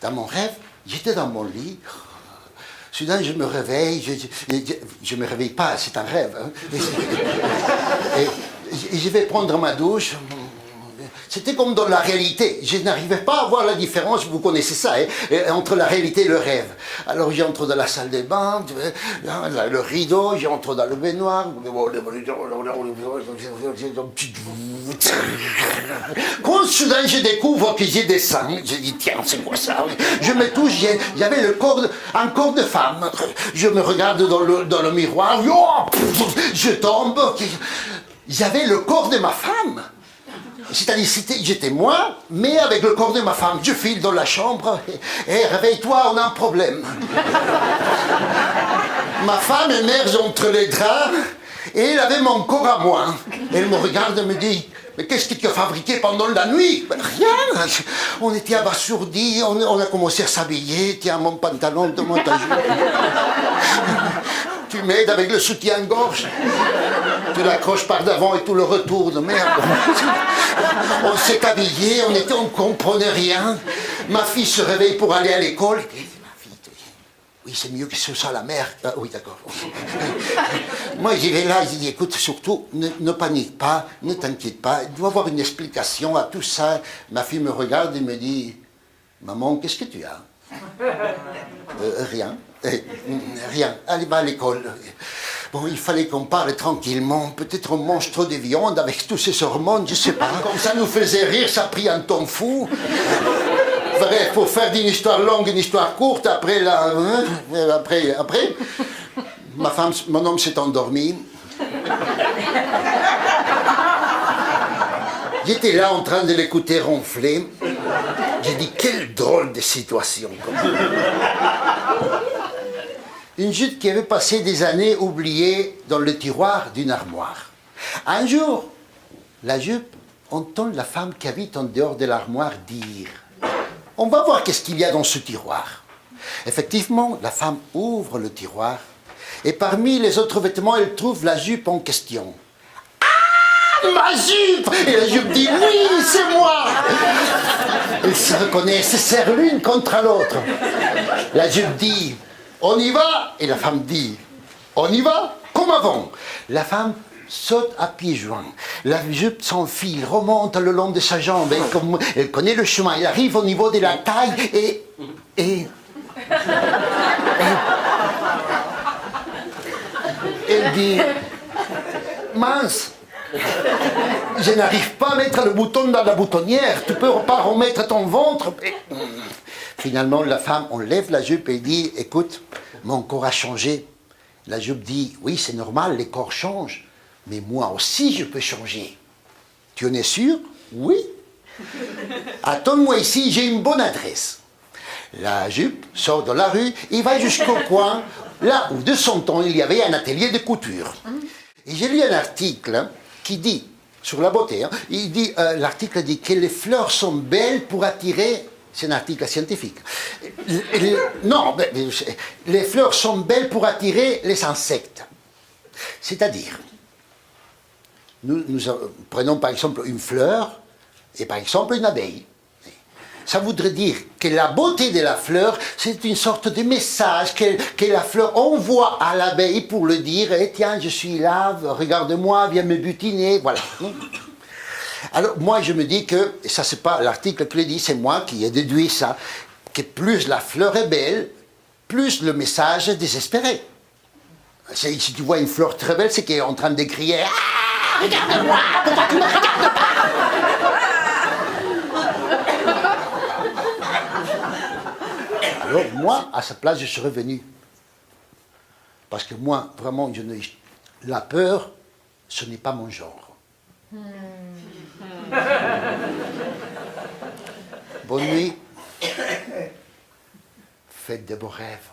Dans mon rêve, j'étais dans mon lit. Soudain, je me réveille. Je ne me réveille pas, c'est un rêve. Hein. Et je vais prendre ma douche. C'était comme dans la réalité. Je n'arrivais pas à voir la différence, vous connaissez ça, hein, entre la réalité et le rêve. Alors j'entre dans la salle de bain, le rideau, j'entre dans le baignoire. Quand soudain je découvre que j'ai des seins, je dis tiens, c'est quoi ça? Je me touche, j'avais un corps de femme. Je me regarde dans le miroir, je tombe. J'avais le corps de ma femme. C'est-à-dire, j'étais moi, mais avec le corps de ma femme. Je file dans la chambre et réveille-toi, on a un problème. Ma femme émerge entre les draps et elle avait mon corps à moi. Elle me regarde et me dit, mais qu'est-ce que tu as fabriqué pendant la nuit? Ben, rien. On était abasourdis, on a commencé à s'habiller. Tiens, mon pantalon, donne-moi ta jupe. Tu m'aides avec le soutien-gorge. Tu l'accroches par devant et tout le retourne. Merde. On s'est habillés, on ne comprenait rien. Ma fille se réveille pour aller à l'école. Oui, c'est mieux que ce soit la mère. Ah, oui, d'accord. Moi, j'y vais là, je dis, écoute, surtout, ne panique pas, ne t'inquiète pas. Il doit y avoir une explication à tout ça. Ma fille me regarde et me dit, maman, qu'est-ce que tu as? Rien. Rien. Allez, va à l'école. Bon, il fallait qu'on parle tranquillement. Peut-être on mange trop de viande avec tous ces hormones, je sais pas. Comme ça nous faisait rire, ça a pris un ton fou. Bref, pour faire d'une histoire longue une histoire courte, après, mon homme s'est endormi. J'étais là en train de l'écouter ronfler. J'ai dit, quelle drôle de situation. Une jupe qui avait passé des années oubliée dans le tiroir d'une armoire. Un jour, la jupe entend la femme qui habite en dehors de l'armoire dire « On va voir qu'est-ce qu'il y a dans ce tiroir. » Effectivement, la femme ouvre le tiroir et parmi les autres vêtements, elle trouve la jupe en question. Ma jupe! Et la jupe dit, oui, c'est moi! Elles se reconnaissent, se serrent l'une contre l'autre. La jupe dit, on y va? Et la femme dit, on y va? Comme avant. La femme saute à pieds joints. La jupe s'enfile, remonte le long de sa jambe. Elle connaît le chemin. Elle arrive au niveau de la taille et elle dit, mince! Je n'arrive pas à mettre le bouton dans la boutonnière. Tu peux pas remettre ton ventre. Finalement, la femme enlève la jupe et dit, écoute, mon corps a changé. La jupe dit, oui, c'est normal, les corps changent. Mais moi aussi, je peux changer. Tu en es sûr? Oui. Attends-moi ici, j'ai une bonne adresse. La jupe sort de la rue et va jusqu'au coin, là où de son temps, il y avait un atelier de couture. Et j'ai lu un article qui dit, sur la beauté, hein, l'article dit que les fleurs sont belles pour attirer, c'est un article scientifique, non, mais, les fleurs sont belles pour attirer les insectes. C'est-à-dire, nous prenons par exemple une fleur et par exemple une abeille. Ça voudrait dire que la beauté de la fleur, c'est une sorte de message que la fleur envoie à l'abeille pour lui dire « Tiens, je suis là, regarde-moi, viens me butiner. » Voilà. Alors, moi, je me dis que, et ça, c'est pas l'article qui le dit, c'est moi qui ai déduit ça, que plus la fleur est belle, plus le message est désespéré. Si tu vois une fleur très belle, c'est qu'elle est en train de crier « Ah, regarde-moi, pourquoi tu ne me regardes pas ?» Alors moi, à sa place, je serais venu. Parce que moi, vraiment, la peur, ce n'est pas mon genre. Bonne nuit. Faites de beaux rêves.